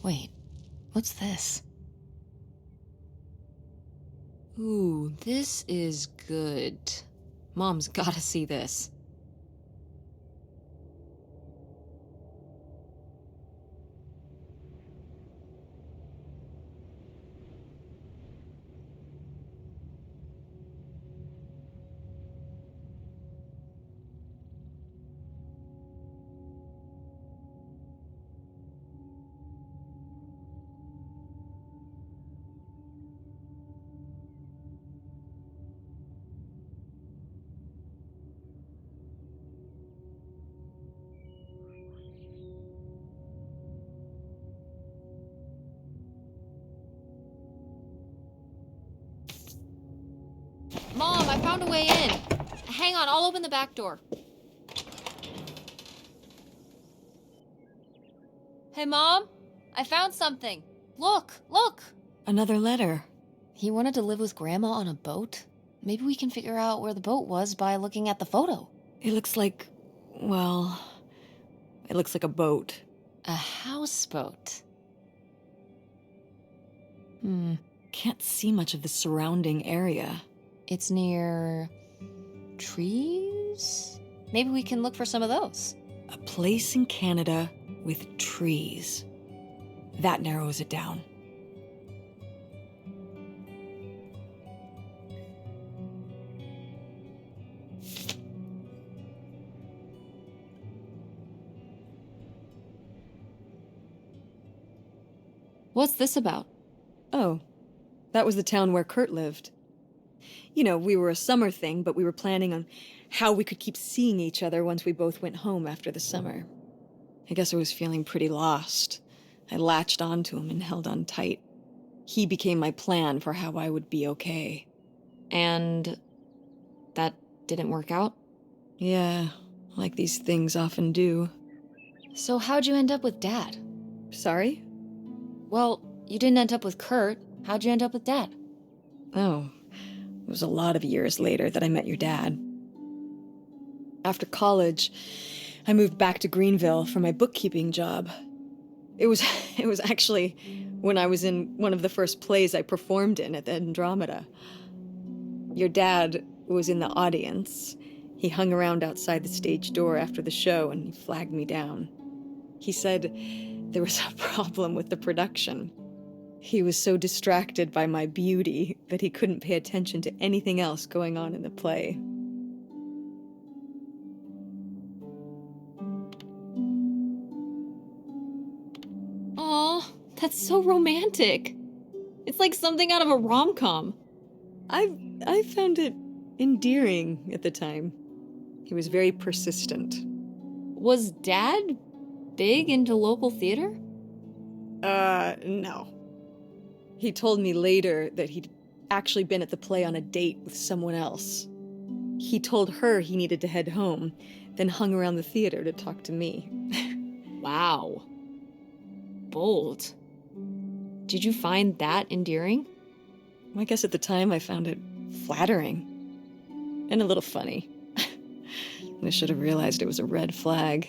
Wait, what's this? Ooh, this is good. Mom's gotta see this. Mom, I found a way in. Hang on, I'll open the back door. Hey, Mom, I found something. Look! Another letter. He wanted to live with Grandma on a boat? Maybe we can figure out where the boat was by looking at the photo. It looks like, well, it looks like a boat. A houseboat. Can't see much of the surrounding area. It's near trees? Maybe we can look for some of those. A place in Canada with trees. That narrows it down. What's this about? Oh, that was the town where Kurt lived. You know, we were a summer thing, but we were planning on how we could keep seeing each other once we both went home after the summer. I guess I was feeling pretty lost. I latched onto him and held on tight. He became my plan for how I would be okay. And that didn't work out? Yeah, like these things often do. So how'd you end up with Dad? Sorry? Well, you didn't end up with Kurt. How'd you end up with Dad? Oh, it was a lot of years later that I met your dad. After college, I moved back to Greenville for my bookkeeping job. It was actually when I was in one of the first plays I performed in at the Andromeda. Your dad was in the audience. He hung around outside the stage door after the show and he flagged me down. He said there was a problem with the production. He was so distracted by my beauty that he couldn't pay attention to anything else going on in the play. Aw, that's so romantic. It's like something out of a rom-com. I found it endearing at the time. He was very persistent. Was Dad big into local theater? No. He told me later that he'd actually been at the play on a date with someone else. He told her he needed to head home, then hung around the theater to talk to me. Wow. Bold. Did you find that endearing? I guess at the time I found it flattering. And a little funny. I should have realized it was a red flag.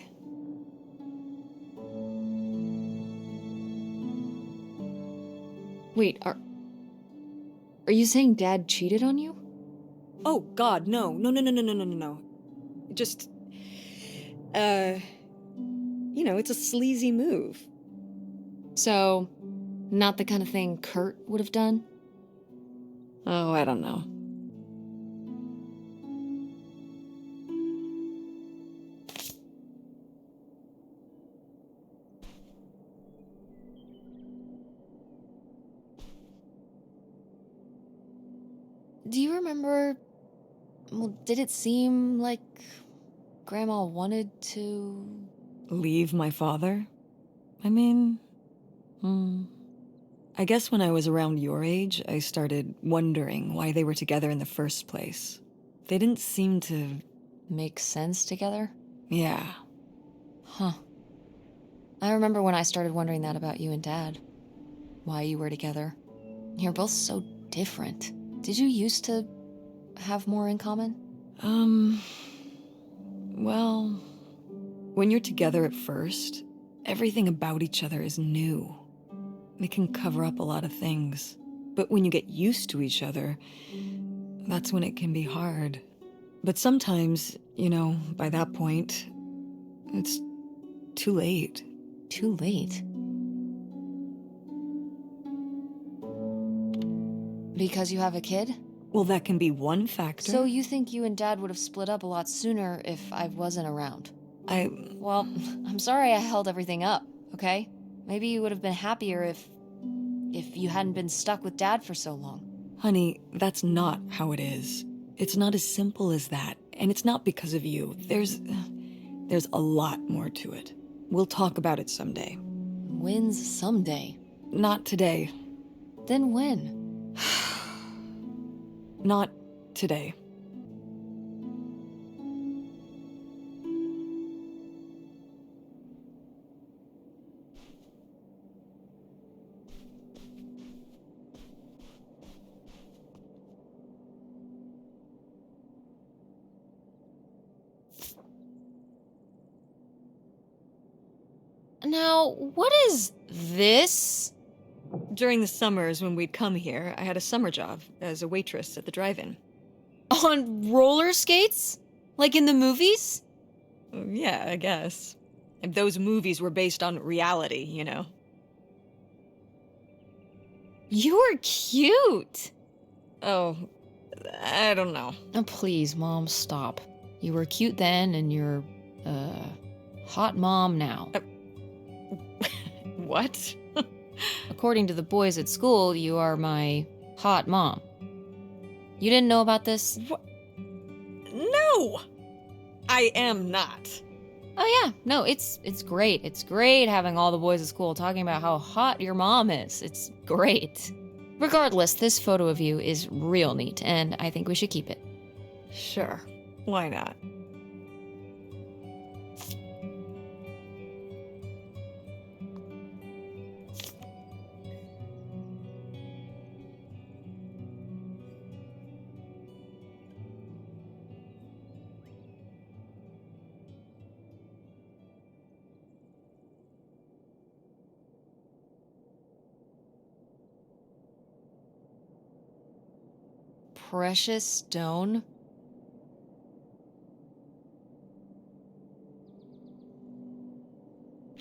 Wait, are you saying Dad cheated on you? Oh, God, no. No. Just, it's a sleazy move. So, not the kind of thing Kurt would have done? Oh, I don't know. Do you remember... Well, did it seem like Grandma wanted to... Leave my father? I mean, I guess when I was around your age, I started wondering why they were together in the first place. They didn't seem to... make sense together? Yeah. Huh. I remember when I started wondering that about you and Dad. Why you were together. You're both so different. Did you used to have more in common? Well, when you're together at first, everything about each other is new. It can cover up a lot of things. But when you get used to each other, that's when it can be hard. But sometimes, by that point, it's too late. Too late. Because you have a kid? Well, that can be one factor. So you think you and Dad would have split up a lot sooner if I wasn't around? Well, I'm sorry I held everything up, okay? Maybe you would have been happier if you hadn't been stuck with Dad for so long. Honey, that's not how it is. It's not as simple as that, and it's not because of you. There's a lot more to it. We'll talk about it someday. When's someday? Not today. Then when? Not today. Now, what is this? During the summers when we'd come here, I had a summer job as a waitress at the drive-in. On roller skates? Like in the movies? Yeah, I guess. And those movies were based on reality, You were cute. Oh, I don't know. Oh, please, Mom, stop. You were cute then, and you're, hot mom now. What? According to the boys at school, you are my hot mom. You didn't know about this? What? No! I am not. Oh yeah, no, it's great. It's great having all the boys at school talking about how hot your mom is. It's great. Regardless, this photo of you is real neat, and I think we should keep it. Sure. Why not? Precious stone?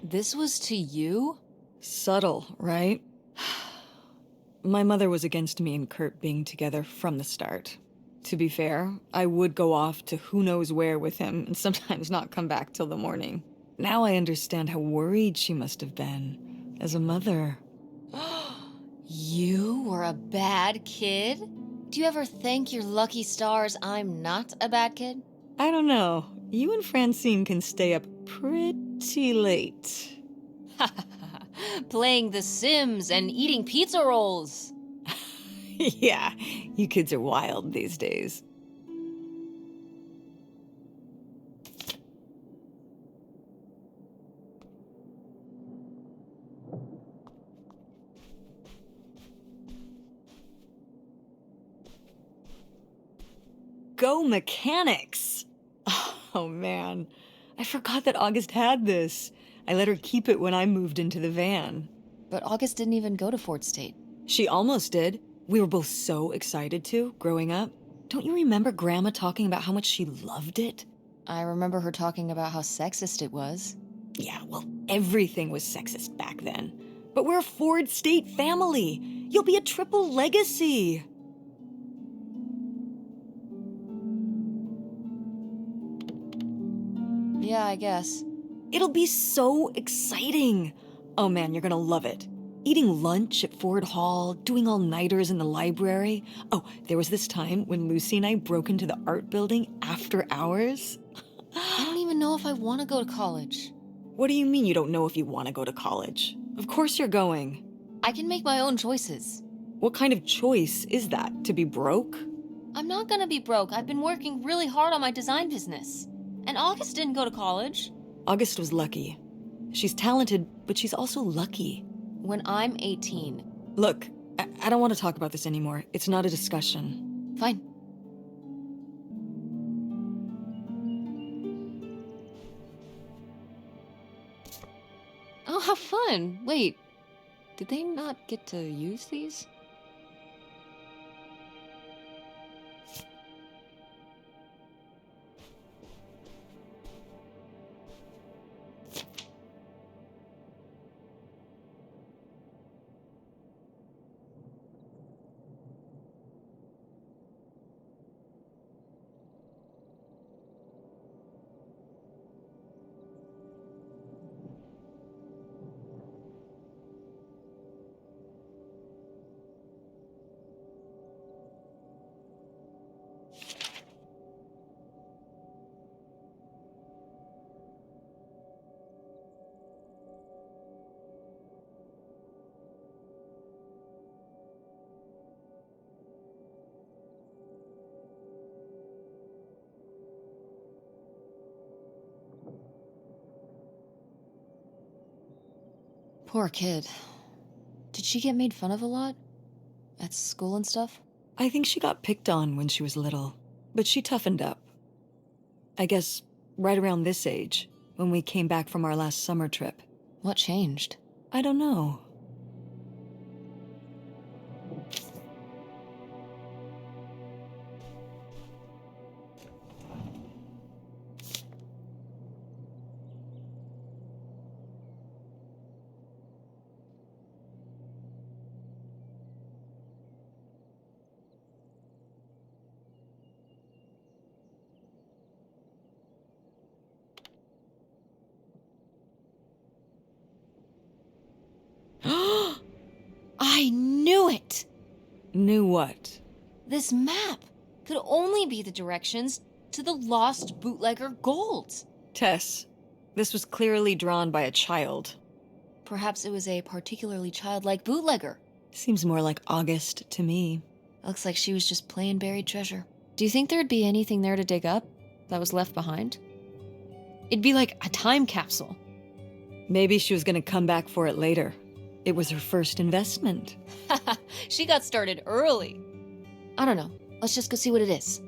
This was to you? Subtle, right? My mother was against me and Kurt being together from the start. To be fair, I would go off to who knows where with him and sometimes not come back till the morning. Now I understand how worried she must have been as a mother. You were a bad kid? Do you ever thank your lucky stars I'm not a bad kid? I don't know. You and Francine can stay up pretty late. Playing The Sims and eating pizza rolls. Yeah, you kids are wild these days. Go mechanics! Oh man, I forgot that August had this. I let her keep it when I moved into the van. But August didn't even go to Fort State. She almost did. We were both so excited to, growing up. Don't you remember Grandma talking about how much she loved it? I remember her talking about how sexist it was. Yeah, well, everything was sexist back then. But we're a Ford State family. You'll be a triple legacy. Yeah, I guess. It'll be so exciting. Oh man, you're gonna love it. Eating lunch at Ford Hall, doing all-nighters in the library. Oh, there was this time when Lucy and I broke into the art building after hours. I don't even know if I want to go to college. What do you mean you don't know if you want to go to college? Of course you're going. I can make my own choices. What kind of choice is that? To be broke? I'm not gonna be broke. I've been working really hard on my design business. And August didn't go to college. August was lucky. She's talented, but she's also lucky. When I'm 18. Look, I don't want to talk about this anymore. It's not a discussion. Fine. Oh, how fun. Wait, Did they not get to use these? Poor kid. Did she get made fun of a lot? At school and stuff? I think she got picked on when she was little, but she toughened up. I guess right around this age, when we came back from our last summer trip. What changed? I don't know. I knew it! Knew what? This map could only be the directions to the lost bootlegger gold. Tess, this was clearly drawn by a child. Perhaps it was a particularly childlike bootlegger. Seems more like August to me. Looks like she was just playing buried treasure. Do you think there'd be anything there to dig up that was left behind? It'd be like a time capsule. Maybe she was gonna come back for it later. It was her first investment. She got started early. I don't know. Let's just go see what it is.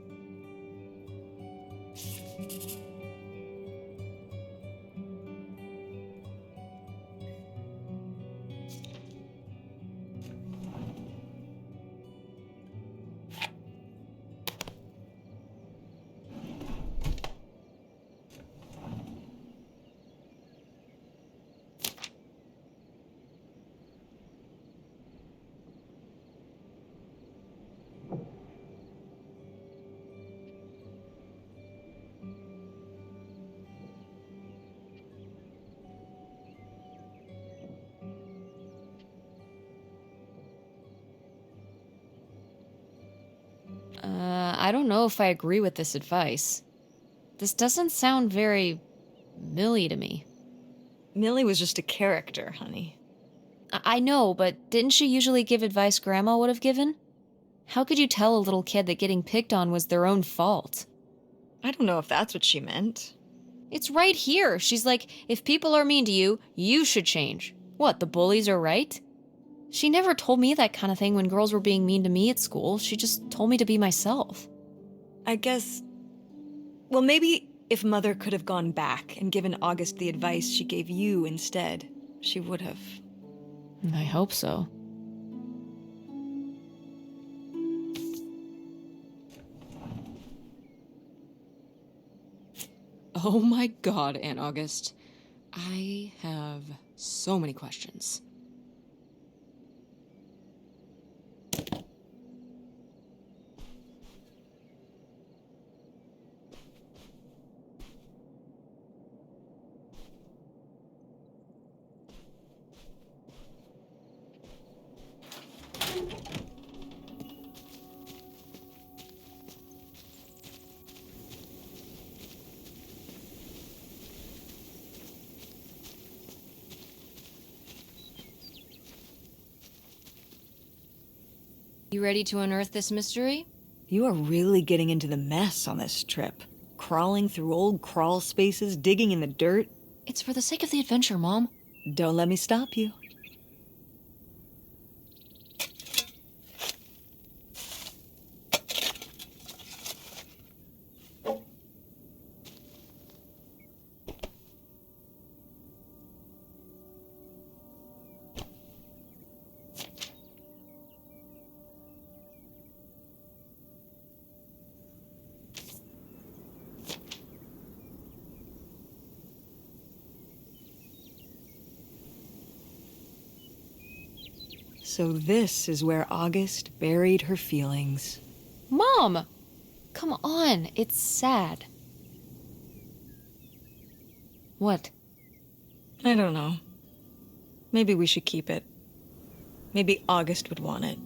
I don't know if I agree with this advice. This doesn't sound very Millie to me. Millie was just a character, honey. I know, but didn't she usually give advice Grandma would have given? How could you tell a little kid that getting picked on was their own fault? I don't know if that's what she meant. It's right here. She's like, if people are mean to you, you should change. What, the bullies are right? She never told me that kind of thing when girls were being mean to me at school. She just told me to be myself. I guess... Well, maybe if Mother could have gone back and given August the advice she gave you instead, she would have. I hope so. Oh my god, Aunt August. I have so many questions. You ready to unearth this mystery? You are really getting into the mess on this trip. Crawling through old crawl spaces, digging in the dirt. It's for the sake of the adventure, Mom. Don't let me stop you. So this is where August buried her feelings. Mom! Come on, it's sad. What? I don't know. Maybe we should keep it. Maybe August would want it.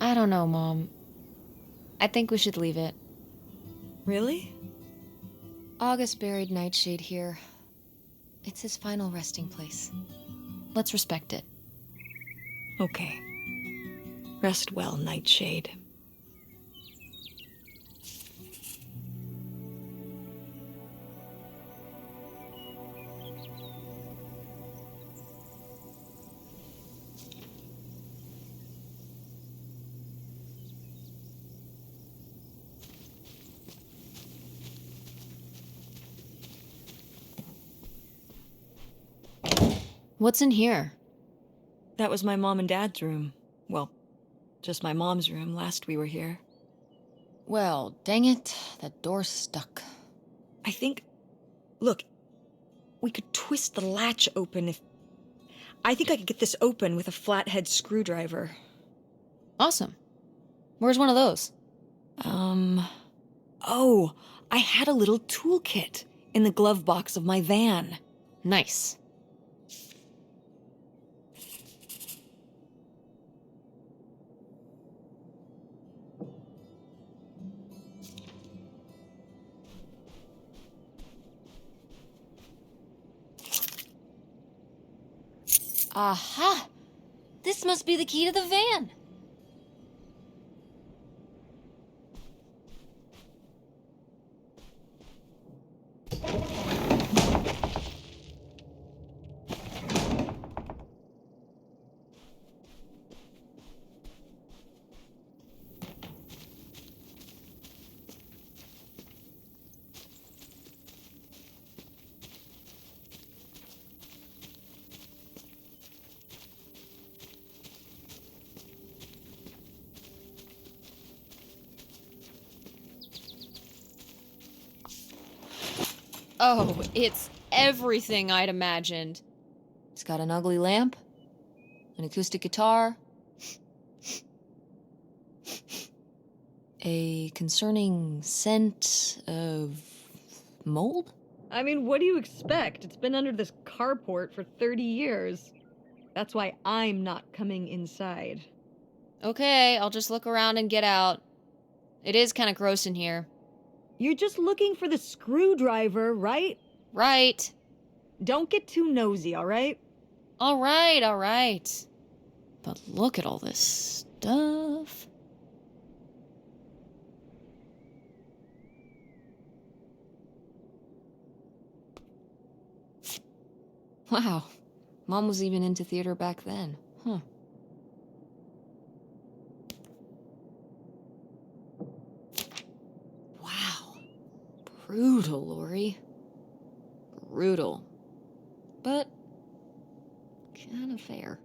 I don't know, Mom. I think we should leave it. Really? August buried Nightshade here. It's his final resting place. Let's respect it. Okay. Rest well, Nightshade. What's in here? That was my mom and dad's room. Well, just my mom's room last we were here. Well, dang it, that door's stuck. I think... Look, we could twist the latch open if... I think I could get this open with a flathead screwdriver. Awesome. Where's one of those? Oh, I had a little toolkit in the glove box of my van. Nice. Aha! This must be the key to the van. Oh, it's everything I'd imagined. It's got an ugly lamp, an acoustic guitar, a concerning scent of mold? I mean, what do you expect? It's been under this carport for 30 years. That's why I'm not coming inside. Okay, I'll just look around and get out. It is kind of gross in here. You're just looking for the screwdriver, right? Right. Don't get too nosy, all right? All right. But look at all this stuff. Wow. Mom was even into theater back then. Huh. Wow. Brutal, Lori. Brutal. But kind of fair.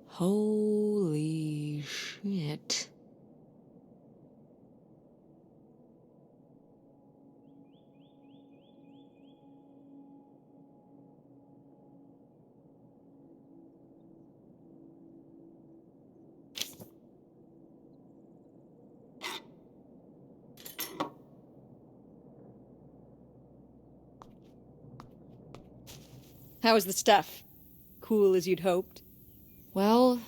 Holy shit. How was the stuff? Cool as you'd hoped? Well,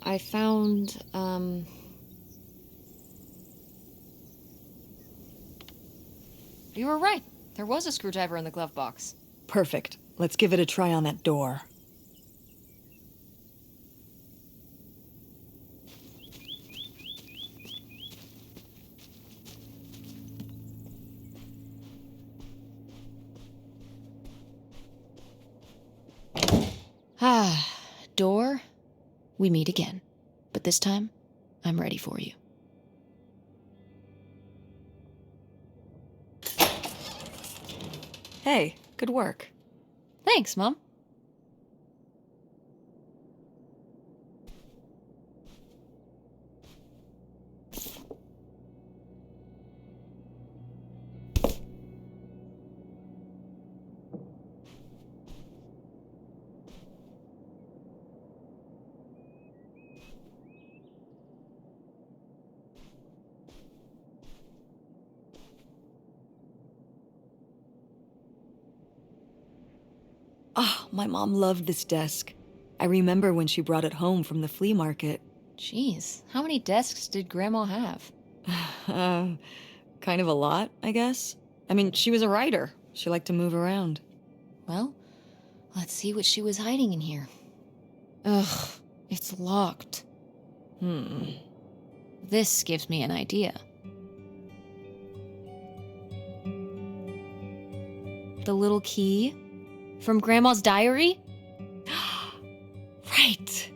I found, You were right. There was a screwdriver in the glove box. Perfect. Let's give it a try on that door. Ah, door, we meet again. But this time, I'm ready for you. Hey, good work. Thanks, Mom. Oh, my mom loved this desk. I remember when she brought it home from the flea market. Jeez, how many desks did Grandma have? Uh, kind of a lot, I guess. I mean, she was a writer. She liked to move around. Well, let's see what she was hiding in here. Ugh, it's locked. This gives me an idea. The little key from Grandma's diary? Right.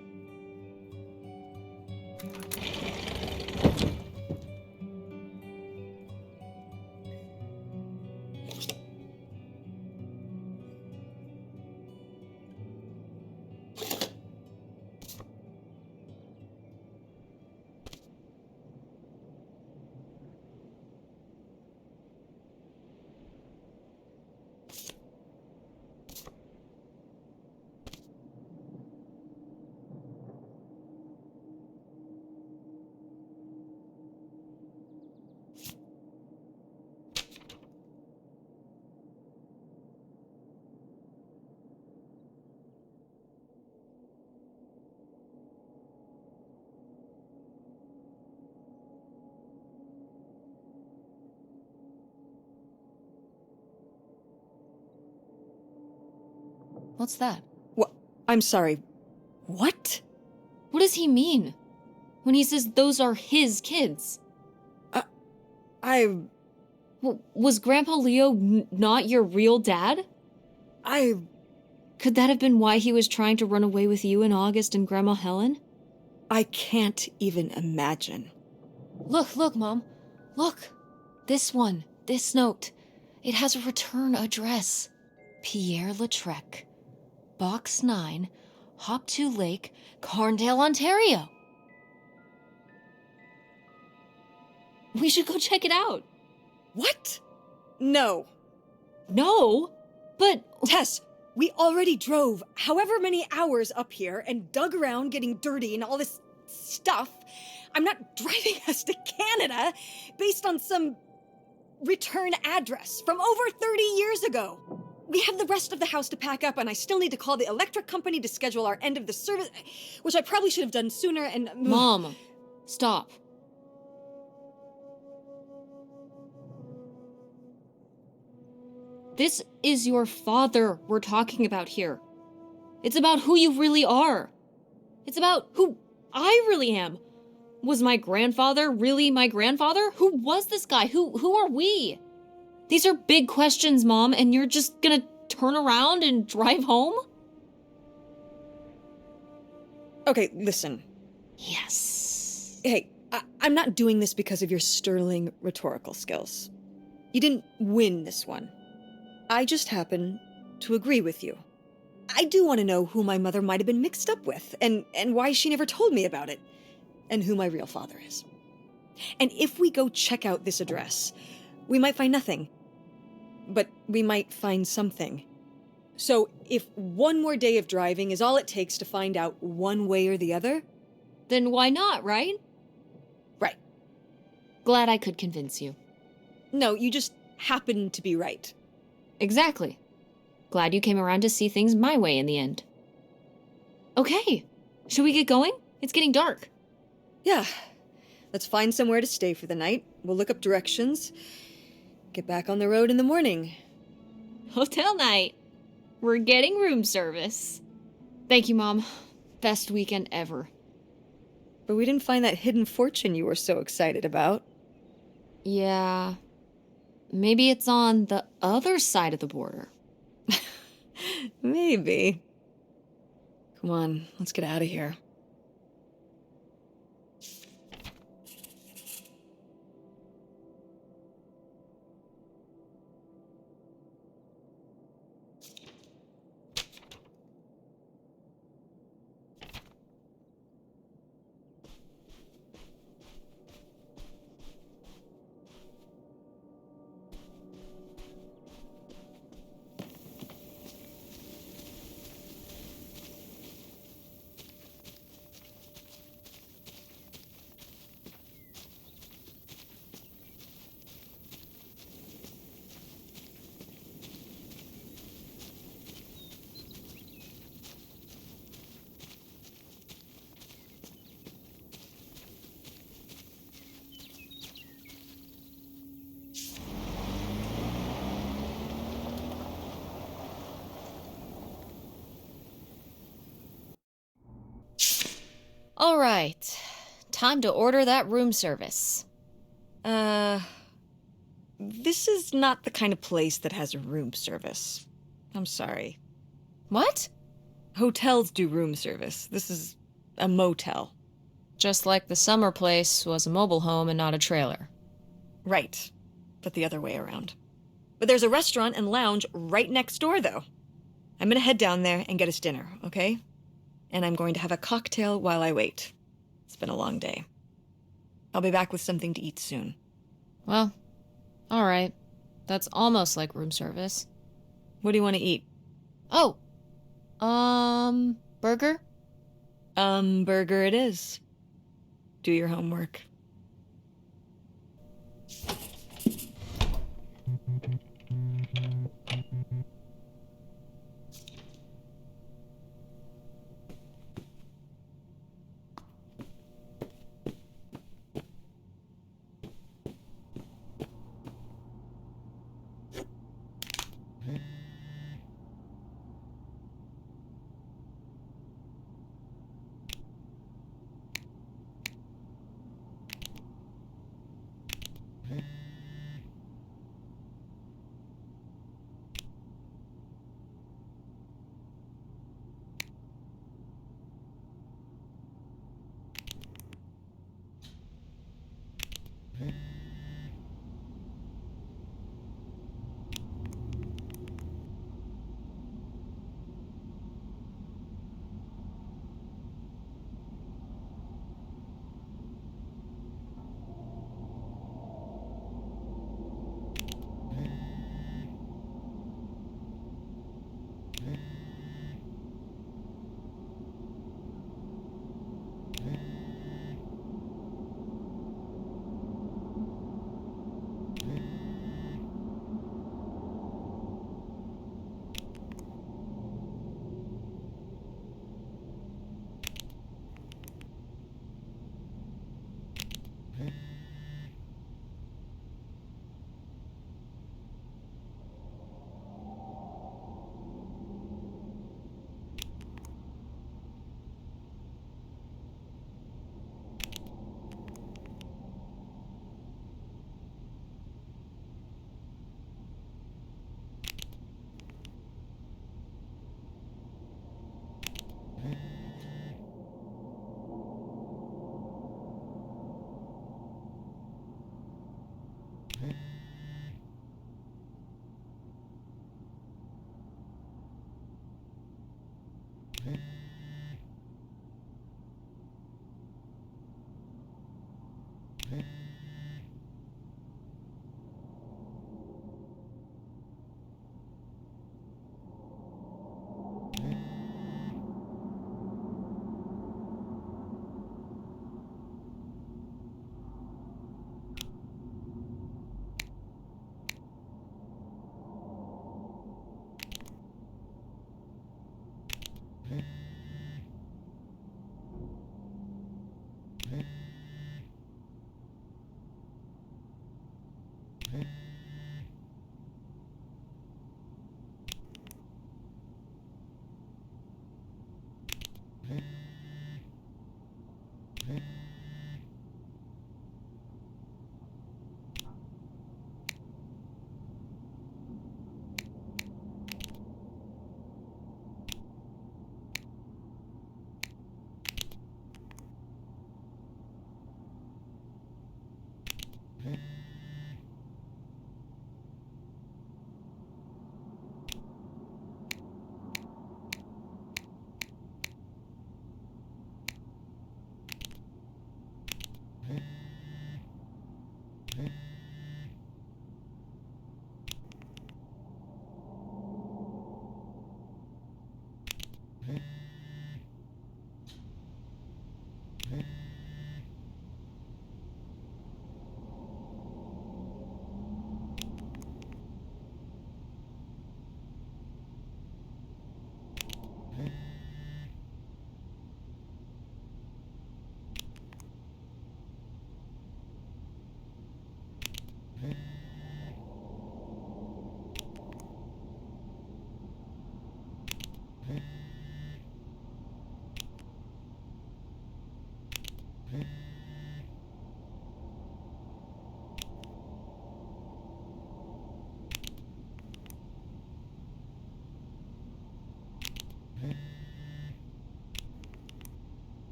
What's that? What? I'm sorry. What? What does he mean when he says those are his kids? I... Was Grandpa Leo not your real dad? I... Could that have been why he was trying to run away with you and August and Grandma Helen? I can't even imagine. Look, Mom. Look. This one. This note. It has a return address. Pierre Lautrec. Box 9, Hop2 Lake, Carndale, Ontario. We should go check it out. What? No. No, but... Tess, we already drove however many hours up here and dug around getting dirty and all this stuff. I'm not driving us to Canada based on some return address from over 30 years ago. We have the rest of the house to pack up, and I still need to call the electric company to schedule our end of the service, which I probably should have done sooner, and... Mom, stop. This is your father we're talking about here. It's about who you really are. It's about who I really am. Was my grandfather really my grandfather? Who was this guy? Who are we? These are big questions, Mom, and you're just gonna turn around and drive home? Okay, listen. Yes. Hey, I'm not doing this because of your sterling rhetorical skills. You didn't win this one. I just happen to agree with you. I do want to know who my mother might have been mixed up with, and why she never told me about it, and who my real father is. And if we go check out this address, we might find nothing. But we might find something. So if one more day of driving is all it takes to find out one way or the other... Then why not, right? Right. Glad I could convince you. No, you just happen to be right. Exactly. Glad you came around to see things my way in the end. Okay, should we get going? It's getting dark. Yeah. Let's find somewhere to stay for the night. We'll look up directions. Get back on the road in the morning. Hotel night. We're getting room service. Thank you, Mom. Best weekend ever. But we didn't find that hidden fortune you were so excited about. Yeah. Maybe it's on the other side of the border. Maybe. Come on, let's get out of here. All right. Time to order that room service. This is not the kind of place that has room service. I'm sorry. What? Hotels do room service. This is a motel. Just like the summer place was a mobile home and not a trailer. Right, but the other way around. But there's a restaurant and lounge right next door, though. I'm gonna head down there and get us dinner, okay? And I'm going to have a cocktail while I wait. It's been a long day. I'll be back with something to eat soon. Well, all right. That's almost like room service. What do you want to eat? Oh, burger? Burger it is. Do your homework.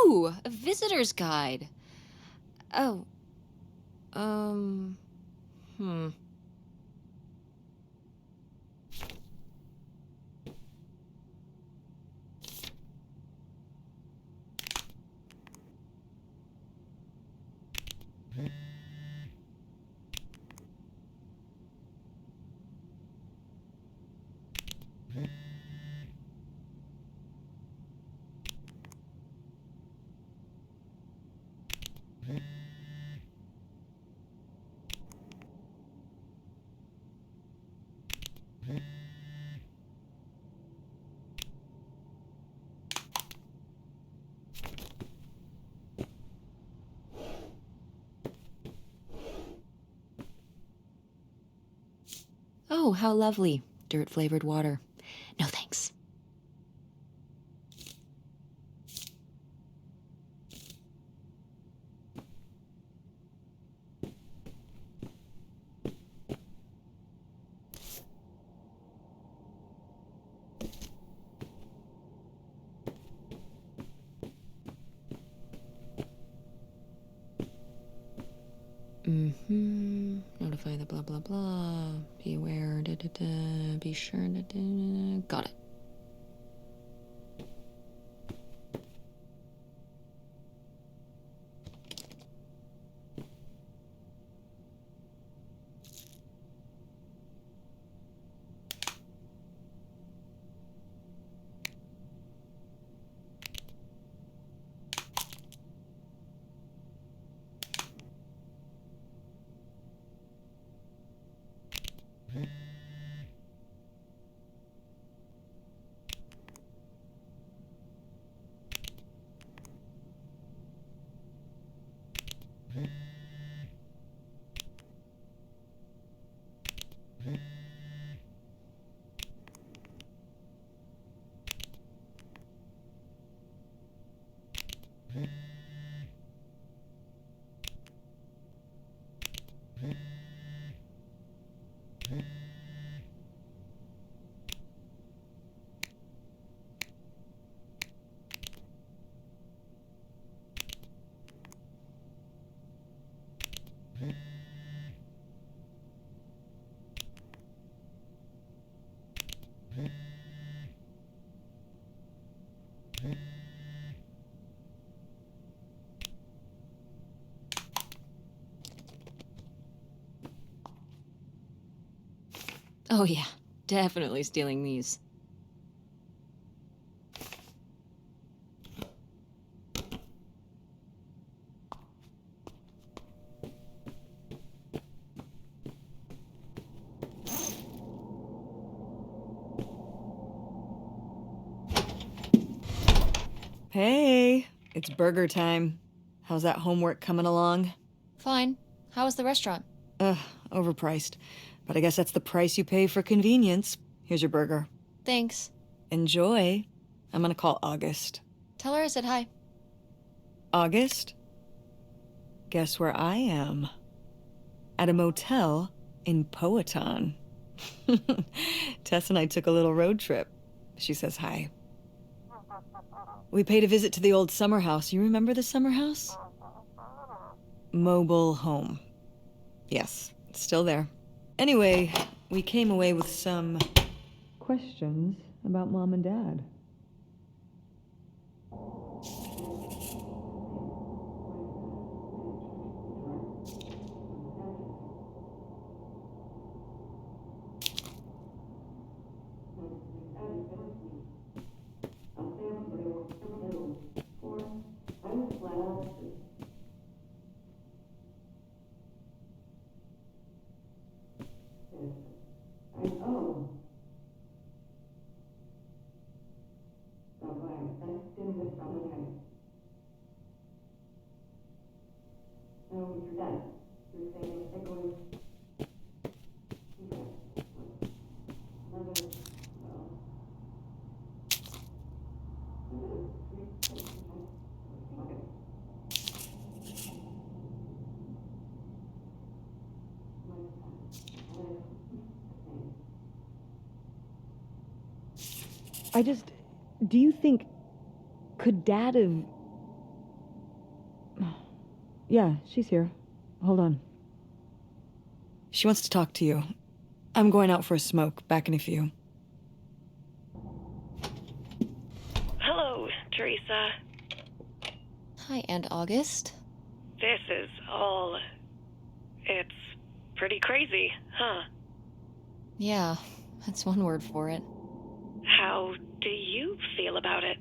Ooh, a visitor's guide. Oh, um, hmm. Oh, how lovely. Dirt-flavored water. No thanks. Notify the blah blah blah. Be aware. Da, da, da. Be sure. Da, da, da. Got it. Oh yeah, definitely stealing these. Hey, it's burger time. How's that homework coming along? Fine. How was the restaurant? Ugh, overpriced. But I guess that's the price you pay for convenience. Here's your burger. Thanks. Enjoy. I'm gonna call August. Tell her I said hi. August? Guess where I am? At a motel in Powhatan. Tess and I took a little road trip. She says hi. We paid a visit to the old summer house. You remember the summer house? Mobile home. Yes, it's still there. Anyway, we came away with some questions about Mom and Dad. Do you think, could Dad have... Yeah, she's here. Hold on. She wants to talk to you. I'm going out for a smoke, back in a few. Hello, Teresa. Hi, Aunt August. This is all... It's pretty crazy, huh? Yeah, that's one word for it. How do you feel about it?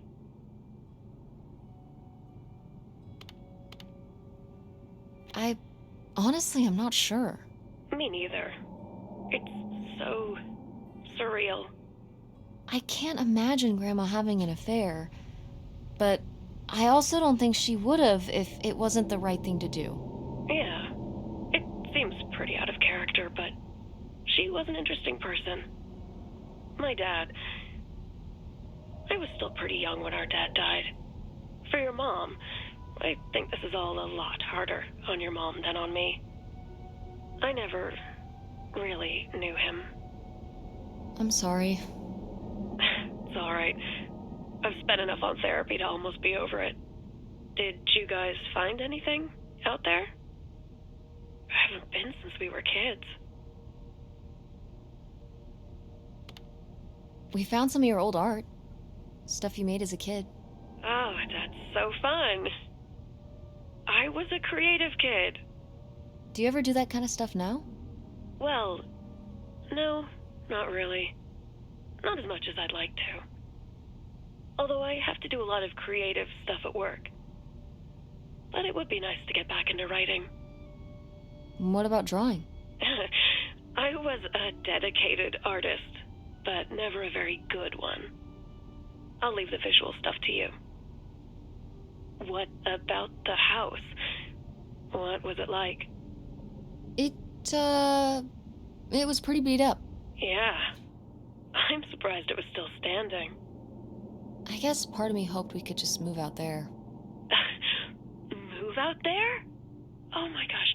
Honestly, I'm not sure. Me neither. It's so surreal. I can't imagine Grandma having an affair, but I also don't think she would have if it wasn't the right thing to do. Yeah, it seems pretty out of character, but she was an interesting person. My dad... I was still pretty young when our dad died. For your mom, I think this is all a lot harder on your mom than on me. I never really knew him. I'm sorry. It's alright. I've spent enough on therapy to almost be over it. Did you guys find anything out there? I haven't been since we were kids. We found some of your old art. Stuff you made as a kid. Oh, that's so fun. I was a creative kid. Do you ever do that kind of stuff now? Well, no, not really. Not as much as I'd like to. Although I have to do a lot of creative stuff at work. But it would be nice to get back into writing. What about drawing? I was a dedicated artist, but never a very good one. I'll leave the visual stuff to you. What about the house? What was it like? It was pretty beat up. Yeah. I'm surprised it was still standing. I guess part of me hoped we could just move out there. Move out there? Oh my gosh.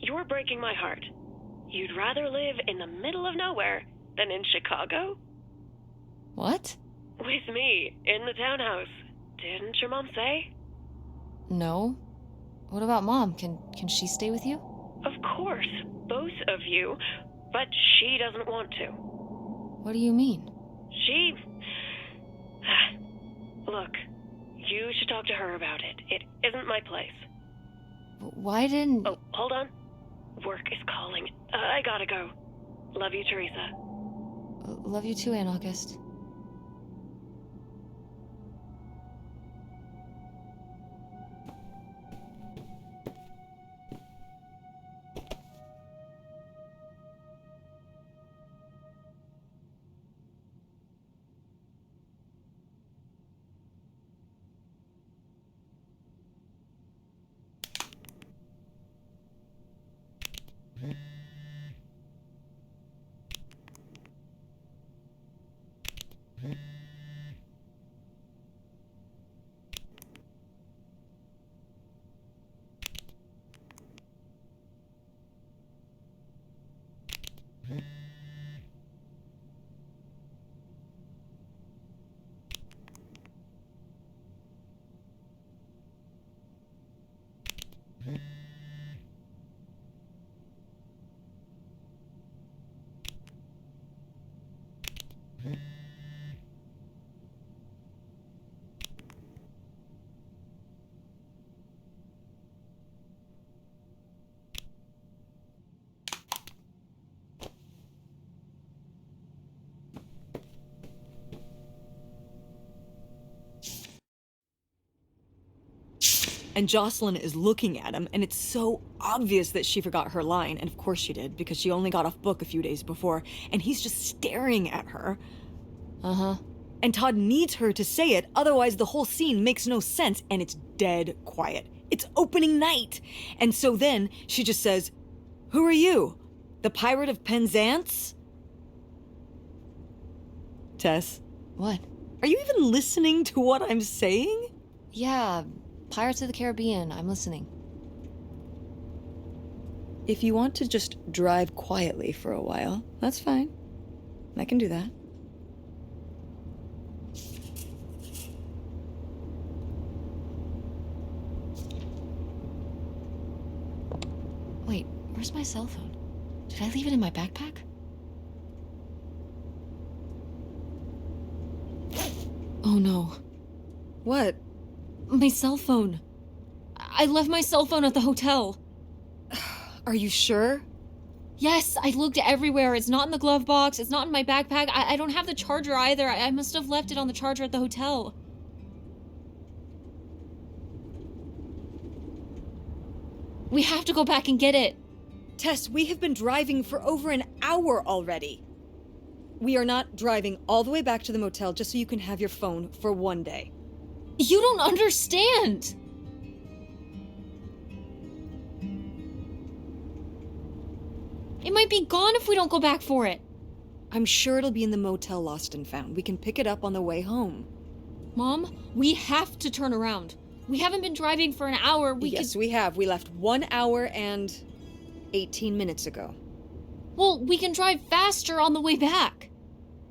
You're breaking my heart. You'd rather live in the middle of nowhere than in Chicago? What? With me, in the townhouse. Didn't your mom say? No. What about Mom? Can she stay with you? Of course, both of you, but she doesn't want to. What do you mean? She... Look, you should talk to her about it. It isn't my place. Why didn't... Oh, hold on. Work is calling. I gotta go. Love you, Teresa. Love you too, Aunt August. And Jocelyn is looking at him, and it's so obvious that she forgot her line, and of course she did, because she only got off book a few days before, and he's just staring at her. Uh-huh. And Todd needs her to say it, otherwise the whole scene makes no sense, and it's dead quiet. It's opening night! And so then she just says, "Who are you? The Pirate of Penzance?" Tess, What? are you even listening to what I'm saying? Yeah, Pirates of the Caribbean. I'm listening. If you want to just drive quietly for a while, that's fine. I can do that. Wait, where's my cell phone? Did I leave it in my backpack? Oh no. What? My cell phone. I left my cell phone at the hotel. Are you sure? Yes, I looked everywhere. It's not in the glove box. It's not in my backpack. I don't have the charger either. I must have left it on the charger at the hotel. We have to go back and get it. Tess, we have been driving for over an hour already. We are not driving all the way back to the motel just so you can have your phone for one day. You don't understand. It might be gone if we don't go back for it. I'm sure it'll be in the motel Lost and Found. We can pick it up on the way home. Mom, we have to turn around. We haven't been driving for an hour. Yes, we have. We left 1 hour and 18 minutes ago. Well, we can drive faster on the way back.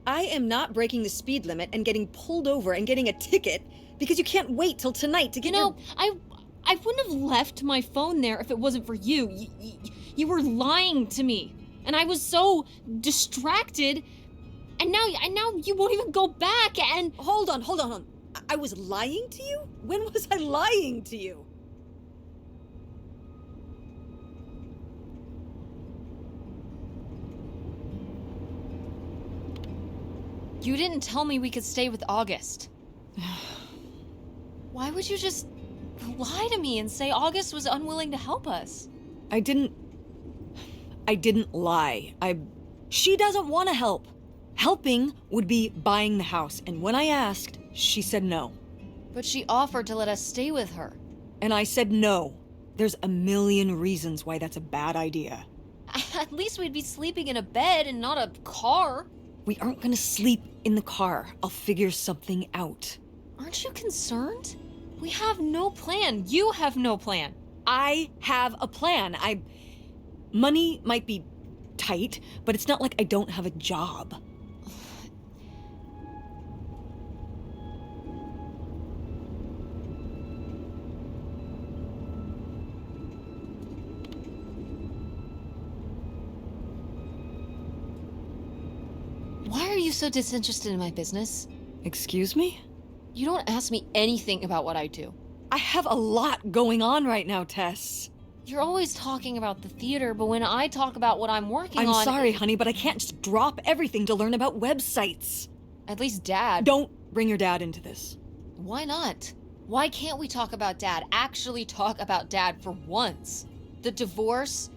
I am not breaking the speed limit and getting pulled over and getting a ticket because you can't wait till tonight to get I wouldn't have left my phone there if it wasn't for you. You were lying to me, and I was so distracted. And now you won't even go back. And Hold on. I was lying to you? When was I lying to you? you didn't tell me we could stay with August. Why would you just lie to me and say August was unwilling to help us? I didn't lie. She doesn't want to help. Helping would be buying the house, and when I asked, she said no. But she offered to let us stay with her. And I said no. There's a million reasons why that's a bad idea. At least we'd be sleeping in a bed and not a car. We aren't gonna sleep in the car. I'll figure something out. Aren't you concerned? We have no plan. You have no plan. I have a plan. Money might be tight, but it's not like I don't have a job. Why are you so disinterested in my business? Excuse me? You don't ask me anything about what I do. I have a lot going on right now, Tess. You're always talking about the theater, but when I talk about what I'm working on... I'm sorry, honey, but I can't just drop everything to learn about websites. At least Dad... Don't bring your dad into this. Why not? Why can't we talk about Dad? Actually talk about Dad for once. The divorce,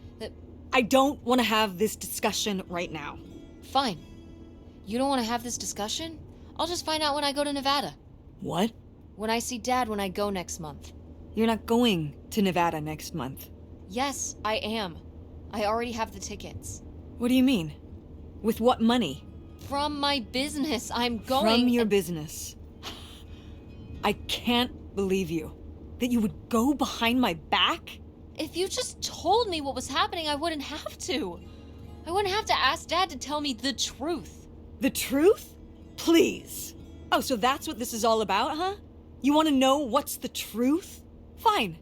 I don't want to have this discussion right now. Fine. You don't want to have this discussion? I'll just find out when I go to Nevada. What? When I see Dad when I go next month. You're not going to Nevada next month. Yes, I am. I already have the tickets. What do you mean? With what money? From my business, I'm going... From your business. I can't believe you. That you would go behind my back? If you just told me what was happening, I wouldn't have to. I wouldn't have to ask Dad to tell me the truth. The truth? Please. Oh, so that's what this is all about, huh? You want to know what's the truth? Fine.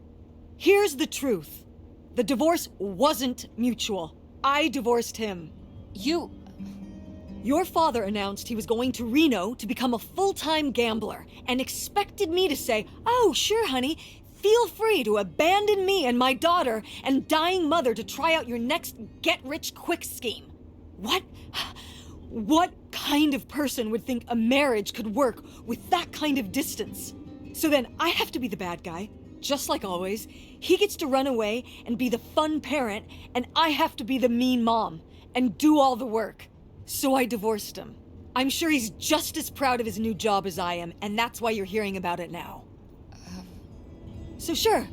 Here's the truth. The divorce wasn't mutual. I divorced him. Your father announced he was going to Reno to become a full-time gambler and expected me to say, "Oh, sure, honey, feel free to abandon me and my daughter and dying mother to try out your next get-rich-quick scheme." What? What kind of person would think a marriage could work with that kind of distance? So then I have to be the bad guy, Just like always, he gets to run away and be the fun parent, and I have to be the mean mom and do all the work. So I divorced him. I'm sure he's just as proud of his new job as I am, and that's why you're hearing about it now. So sure,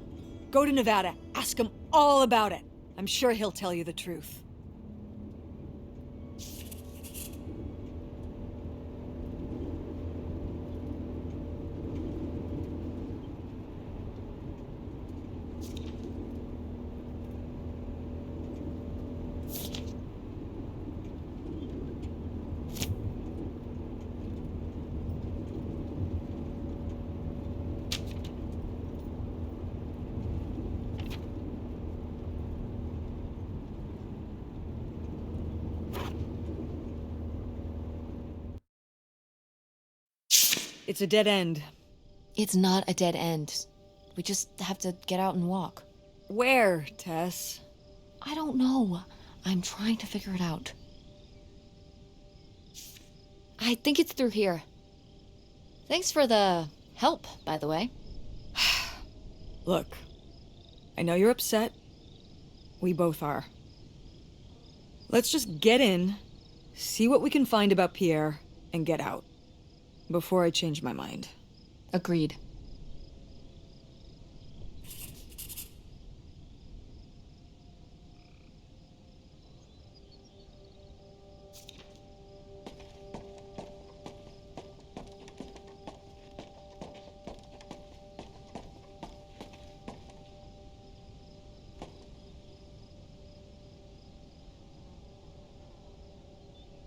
go to Nevada, ask him all about it. I'm sure he'll tell you the truth. It's a dead end. It's not a dead end. We just have to get out and walk. Where, Tess? I don't know. I'm trying to figure it out. I think it's through here. Thanks for the help, by the way. Look, I know you're upset. We both are. Let's just get in, see what we can find about Pierre, and get out. Before I change my mind. Agreed.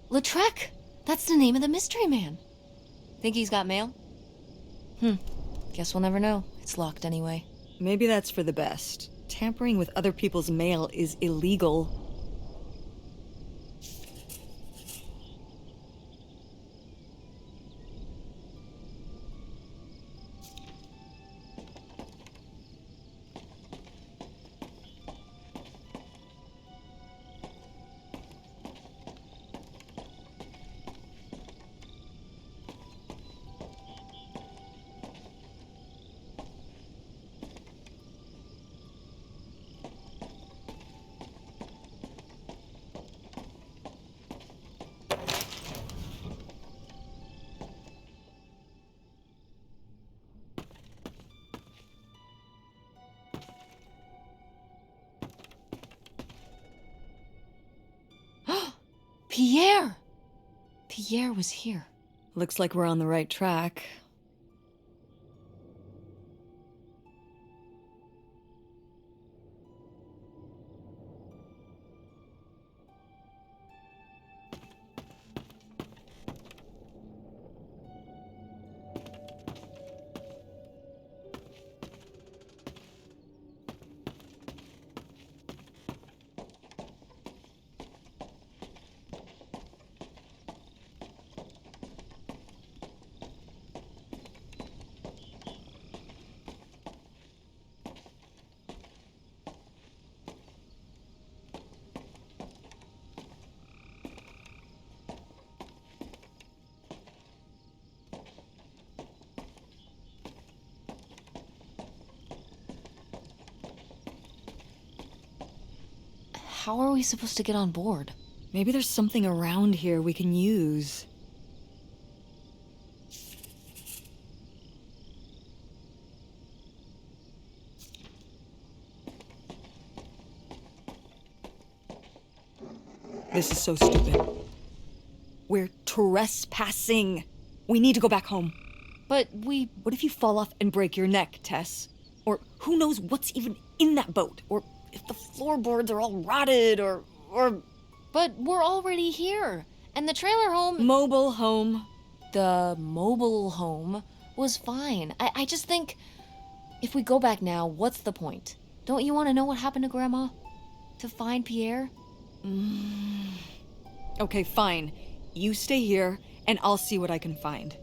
Lautrec! That's the name of the mystery man. Think he's got mail? Guess we'll never know. It's locked anyway. Maybe that's for the best. Tampering with other people's mail is illegal. Pierre! Pierre was here. Looks like we're on the right track. How are we supposed to get on board? Maybe there's something around here we can use. This is so stupid. We're trespassing. We need to go back home. But What if you fall off and break your neck, Tess? Or who knows what's even in that boat? Or if the floorboards are all rotted, or... But we're already here. And the trailer home... Mobile home. The mobile home was fine. I just think... If we go back now, what's the point? Don't you want to know what happened to Grandma? To find Pierre? Okay, fine. You stay here, and I'll see what I can find.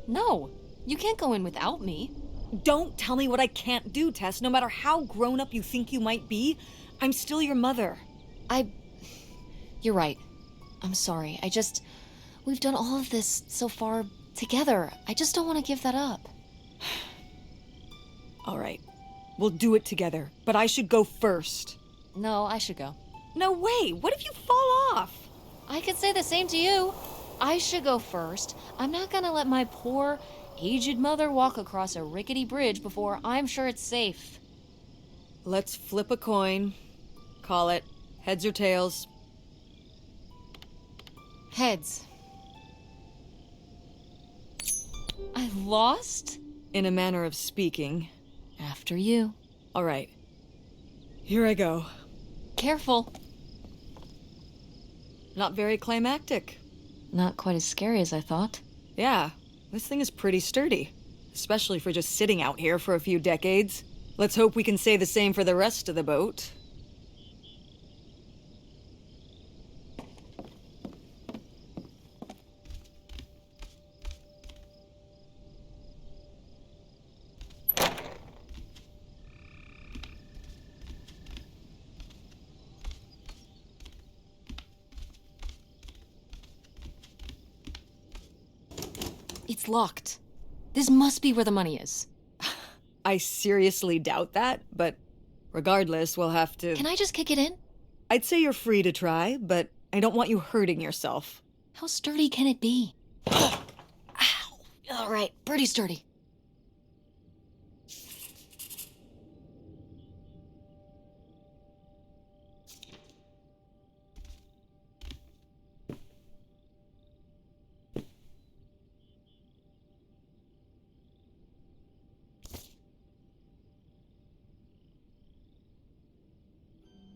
No. You can't go in without me. Don't tell me what I can't do, Tess. No matter how grown up you think you might be, I'm still your mother. You're right. I'm sorry. We've done all of this so far together. I just don't want to give that up. All right. We'll do it together, but I should go first. No, I should go. No way! What if you fall off? I could say the same to you. I should go first. I'm not gonna let my poor, aged mother walk across a rickety bridge before I'm sure it's safe. Let's flip a coin. Call it heads or tails. Heads. I lost? In a manner of speaking. After you. All right. Here I go. Careful. Not very climactic. Not quite as scary as I thought. Yeah, this thing is pretty sturdy. Especially for just sitting out here for a few decades. Let's hope we can say the same for the rest of the boat. It's locked. This must be where the money is. I seriously doubt that, but regardless, we'll have to... Can I just kick it in? I'd say you're free to try, but I don't want you hurting yourself. How sturdy can it be? Ow. All right, pretty sturdy.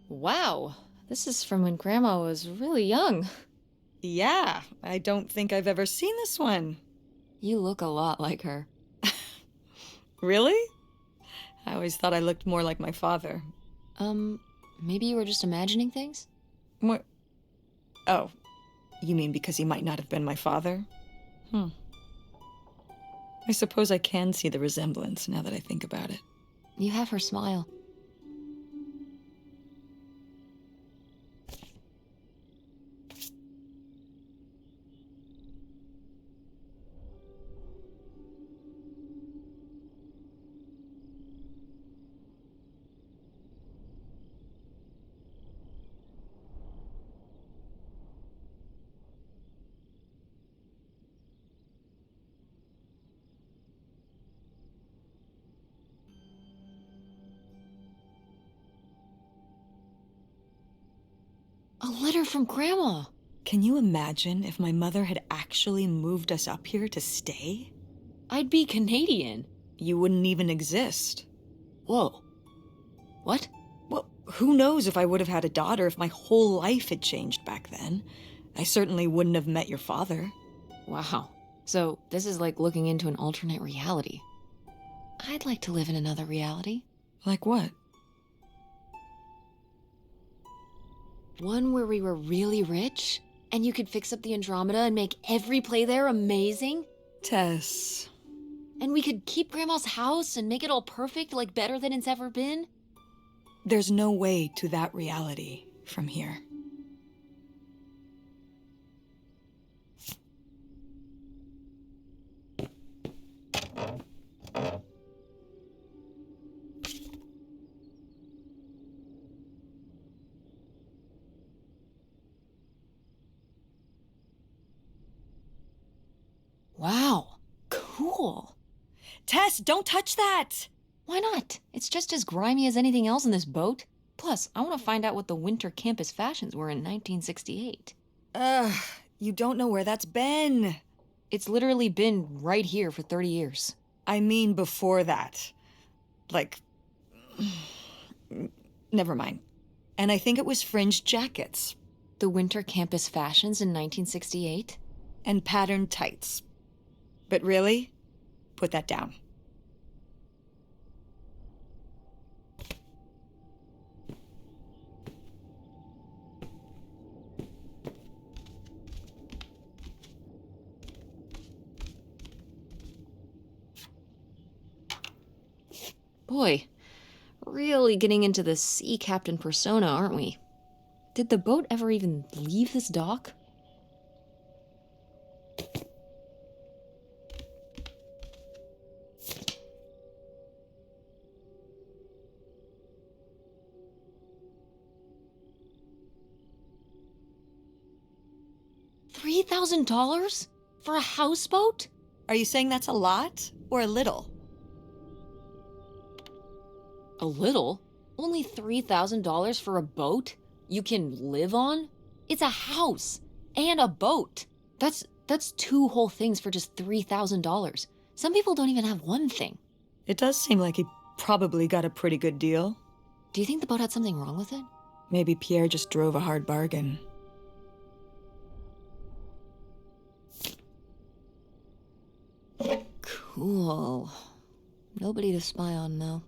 Wow, this is from when Grandma was really young. Yeah, I don't think I've ever seen this one. You look a lot like her. Really? I always thought I looked more like my father. Maybe you were just imagining things? What? Oh, you mean because he might not have been my father? I suppose I can see the resemblance now that I think about it. You have her smile. A letter from Grandma. Can you imagine if my mother had actually moved us up here to stay? I'd be Canadian. You wouldn't even exist. Whoa. What? Well, who knows if I would have had a daughter if my whole life had changed back then. I certainly wouldn't have met your father. Wow. So, this is like looking into an alternate reality. I'd like to live in another reality. Like what? One where we were really rich, and you could fix up the Andromeda and make every play there amazing. Tess. And we could keep Grandma's house and make it all perfect, like better than it's ever been. There's no way to that reality from here. Wow. Cool. Tess, don't touch that! Why not? It's just as grimy as anything else in this boat. Plus, I want to find out what the winter campus fashions were in 1968. You don't know where that's been. It's literally been right here for 30 years. I mean before that. Like... Never mind. And I think it was fringed jackets. The winter campus fashions in 1968? And patterned tights. But really, put that down. Boy, really getting into the sea captain persona, aren't we? Did the boat ever even leave this dock? $3,000 for a houseboat? Are you saying that's a lot or a little? A little? Only $3,000 for a boat you can live on? It's a house and a boat. That's two whole things for just $3,000. Some people don't even have one thing. It does seem like he probably got a pretty good deal. Do you think the boat had something wrong with it? Maybe Pierre just drove a hard bargain. Cool. Nobody to spy on, though.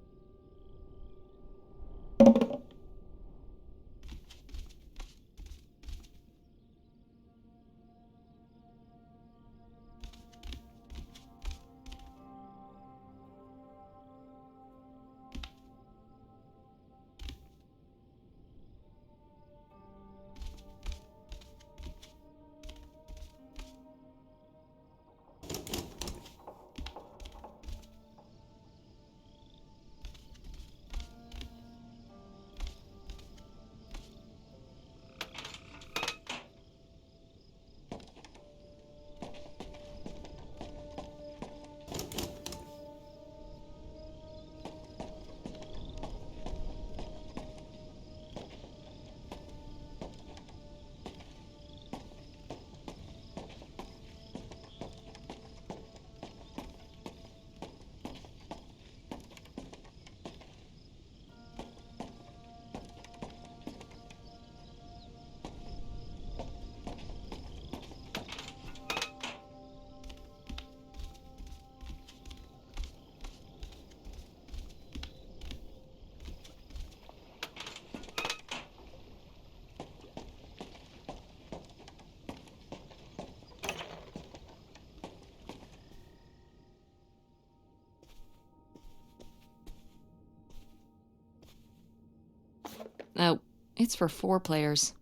Oh, it's for 4 players.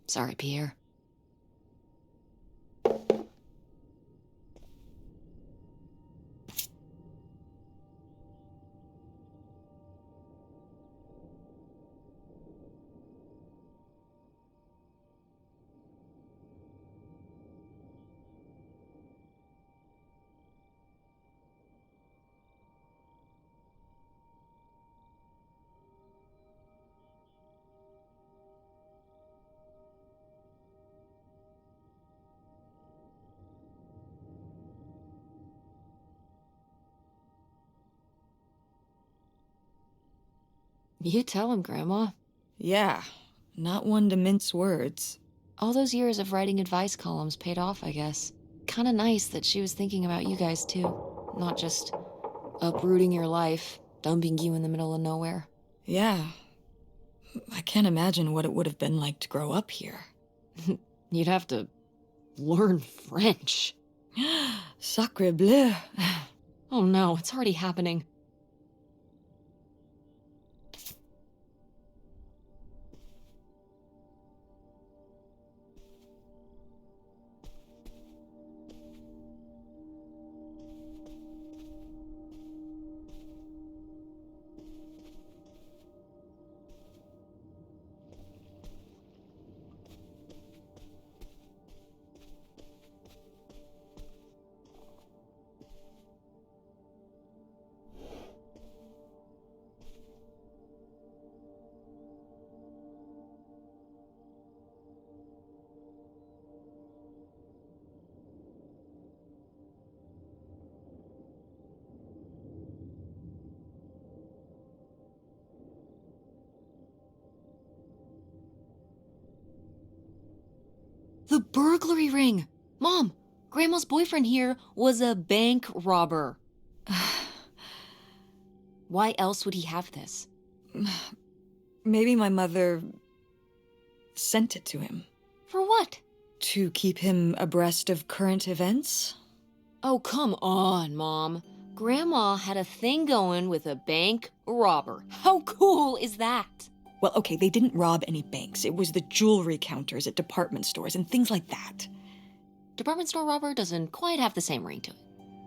Sorry, Pierre. You tell him, Grandma. Yeah, not one to mince words. All those years of writing advice columns paid off, I guess. Kinda nice that she was thinking about you guys, too. Not just uprooting your life, dumping you in the middle of nowhere. Yeah. I can't imagine what it would have been like to grow up here. You'd have to learn French. Sacre bleu. Oh no, it's already happening. The burglary ring! Mom, Grandma's boyfriend here was a bank robber. Why else would he have this? Maybe my mother sent it to him. For what? To keep him abreast of current events? Oh, come on, Mom. Grandma had a thing going with a bank robber. How cool is that? Well, okay, they didn't rob any banks. It was the jewelry counters at department stores and things like that. Department store robber doesn't quite have the same ring to it.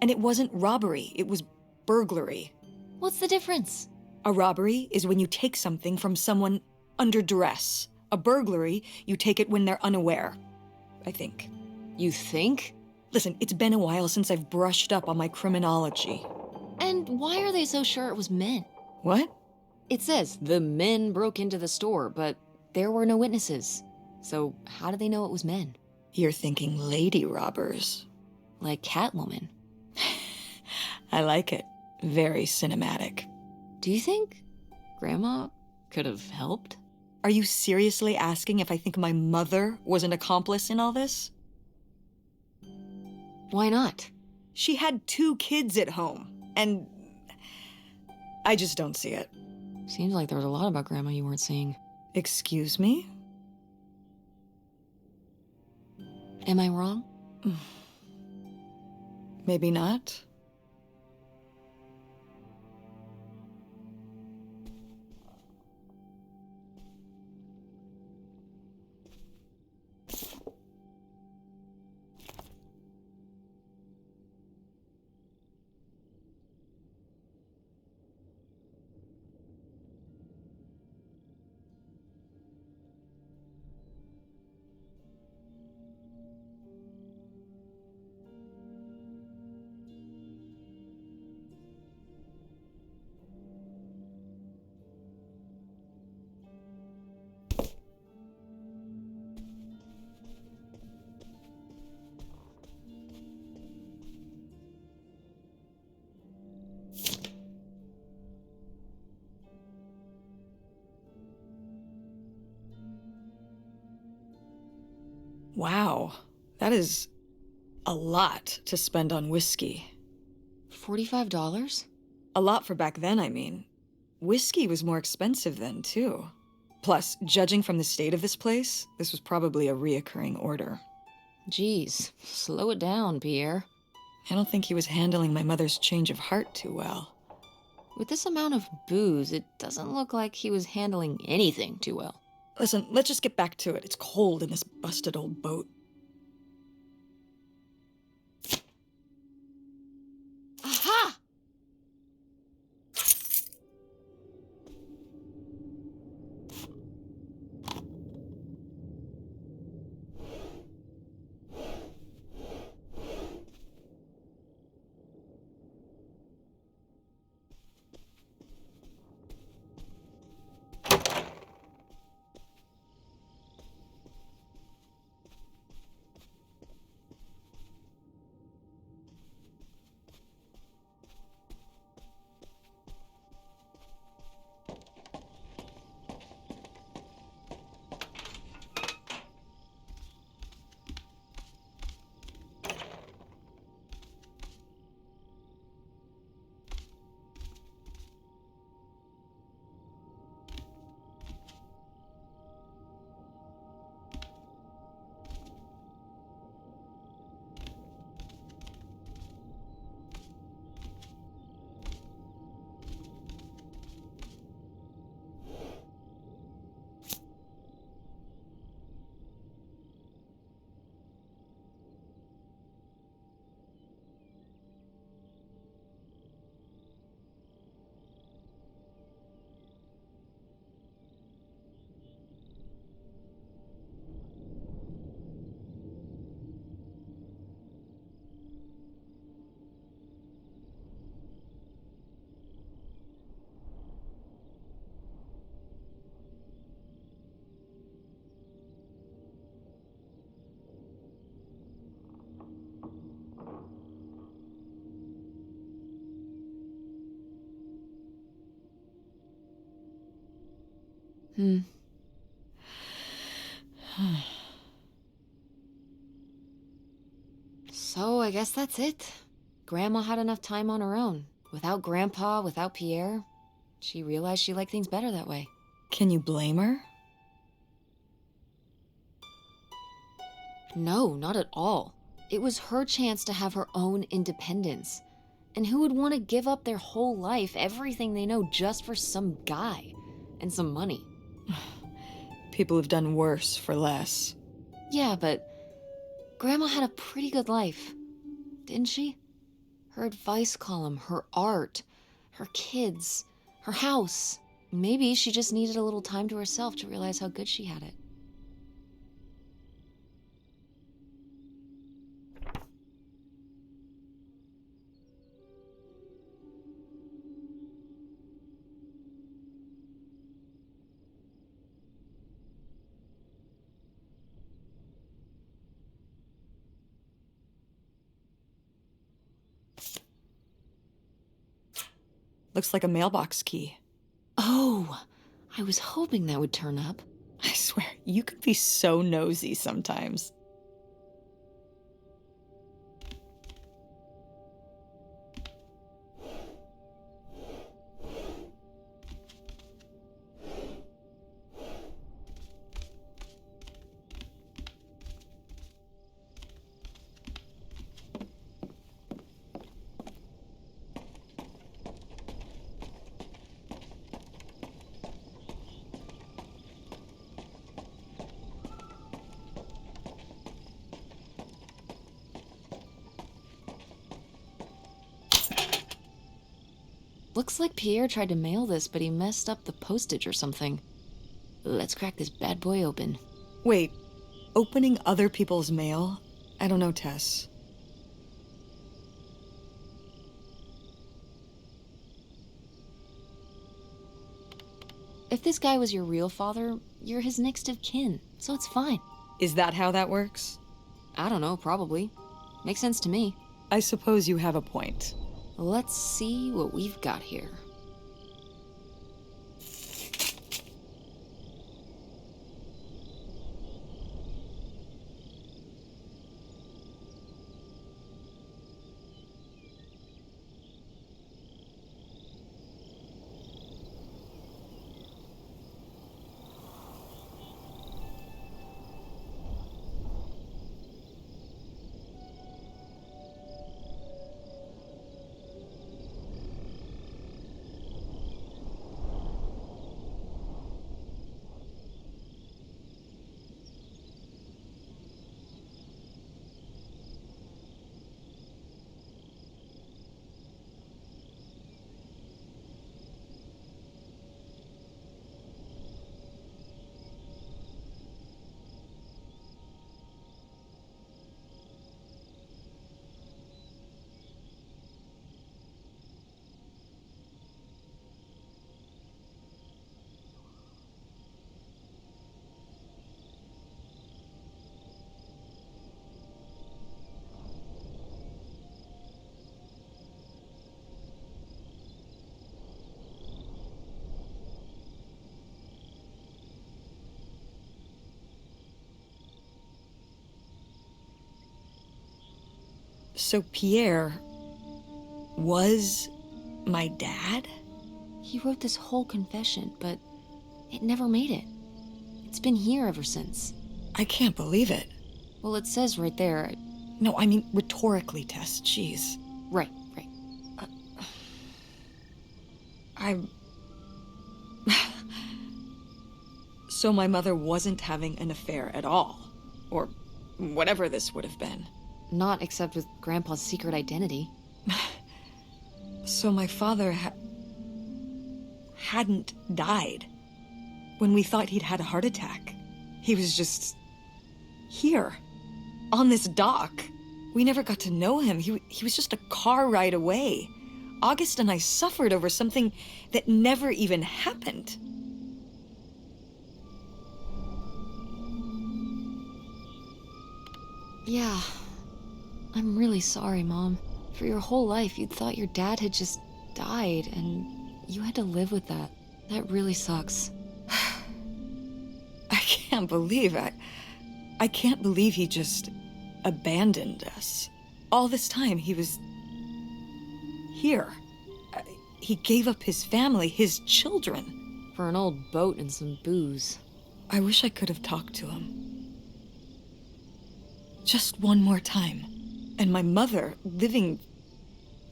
And it wasn't robbery, it was burglary. What's the difference? A robbery is when you take something from someone under duress. A burglary, you take it when they're unaware, I think. You think? Listen, it's been a while since I've brushed up on my criminology. And why are they so sure it was men? What? It says the men broke into the store, but there were no witnesses. So how do they know it was men? You're thinking lady robbers. Like Catwoman. I like it. Very cinematic. Do you think Grandma could have helped? Are you seriously asking if I think my mother was an accomplice in all this? Why not? She had 2 kids at home, and I just don't see it. Seems like there was a lot about Grandma you weren't seeing. Excuse me? Am I wrong? Maybe not. Wow, that is a lot to spend on whiskey. $45? A lot for back then, I mean. Whiskey was more expensive then, too. Plus, judging from the state of this place, this was probably a reoccurring order. Geez, slow it down, Pierre. I don't think he was handling my mother's change of heart too well. With this amount of booze, it doesn't look like he was handling anything too well. Listen, let's just get back to it. It's cold in this busted old boat. Aha! So I guess that's it. Grandma had enough time on her own. Without Grandpa, without Pierre. She realized she liked things better that way. Can you blame her? No, not at all. It was her chance to have her own independence. And who would want to give up their whole life, everything they know, just for some guy and some money? People have done worse for less. Yeah, but Grandma had a pretty good life, didn't she? Her advice column, her art, her kids, her house. Maybe she just needed a little time to herself to realize how good she had it. Looks like a mailbox key. Oh, I was hoping that would turn up. I swear, you could be so nosy sometimes. Looks like Pierre tried to mail this, but he messed up the postage or something. Let's crack this bad boy open. Wait, opening other people's mail? I don't know, Tess. If this guy was your real father, you're his next of kin, so it's fine. Is that how that works? I don't know, probably. Makes sense to me. I suppose you have a point. Let's see what we've got here. So Pierre was my dad? He wrote this whole confession, but it never made it. It's been here ever since. I can't believe it. Well, it says right there. No, I mean rhetorically, Tess. Jeez. Right. I'm... So my mother wasn't having an affair at all. Or whatever this would have been. Not except with Grandpa's secret identity. So my father hadn't died. When we thought he'd had a heart attack. He was just... here. On this dock. We never got to know him. He was just a car ride away. August and I suffered over something that never even happened. Yeah. I'm really sorry, Mom. For your whole life, you'd thought your dad had just died, and you had to live with that. That really sucks. I can't believe I can't believe he just abandoned us. All this time, he was here. He gave up his family, his children. For an old boat and some booze. I wish I could have talked to him. Just one more time. And my mother living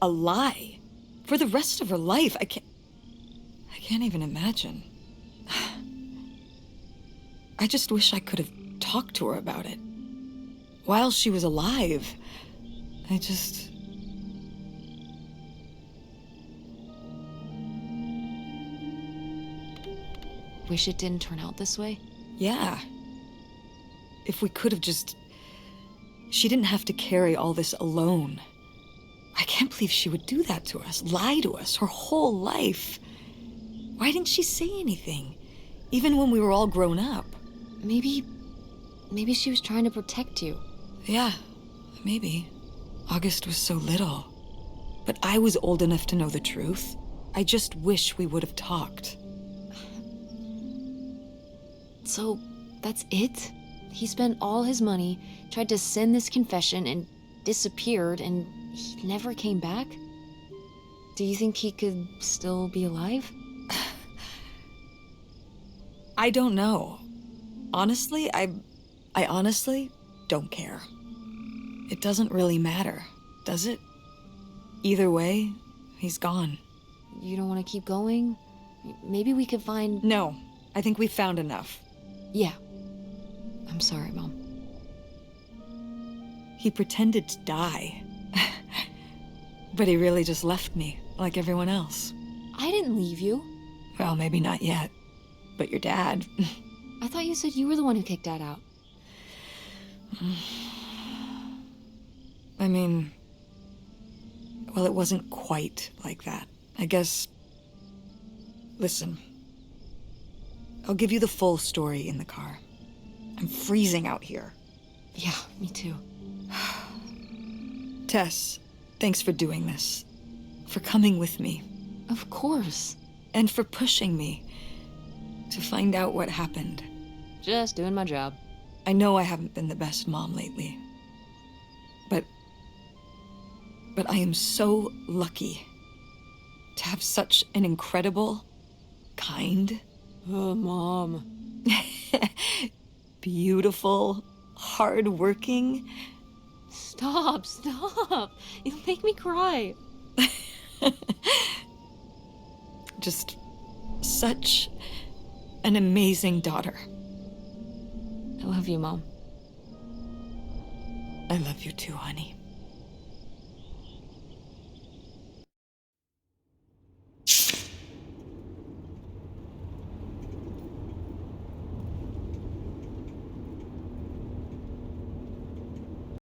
a lie for the rest of her life. I can't even imagine. I just wish I could have talked to her about it. While she was alive. I just... Wish it didn't turn out this way? Yeah. If we could have just... She didn't have to carry all this alone. I can't believe she would do that to us, lie to us, her whole life. Why didn't she say anything? Even when we were all grown up. Maybe she was trying to protect you. Yeah, maybe. August was so little. But I was old enough to know the truth. I just wish we would have talked. So, that's it? He spent all his money, tried to send this confession, and disappeared, and he never came back? Do you think he could still be alive? I don't know. Honestly, I honestly don't care. It doesn't really matter, does it? Either way, he's gone. You don't want to keep going? Maybe we could find... No, I think we found enough. Yeah. I'm sorry, Mom. He pretended to die. But he really just left me, like everyone else. I didn't leave you. Well, maybe not yet. But your dad... I thought you said you were the one who kicked Dad out. I mean... Well, it wasn't quite like that. I guess... Listen. I'll give you the full story in the car. I'm freezing out here. Yeah, me too. Tess, thanks for doing this. For coming with me. Of course. And for pushing me to find out what happened. Just doing my job. I know I haven't been the best mom lately. But I am so lucky to have such an incredible, kind, Oh, Mom. beautiful, hardworking... Stop. You'll make me cry. just such an amazing daughter. I love you, Mom. I love you too, honey.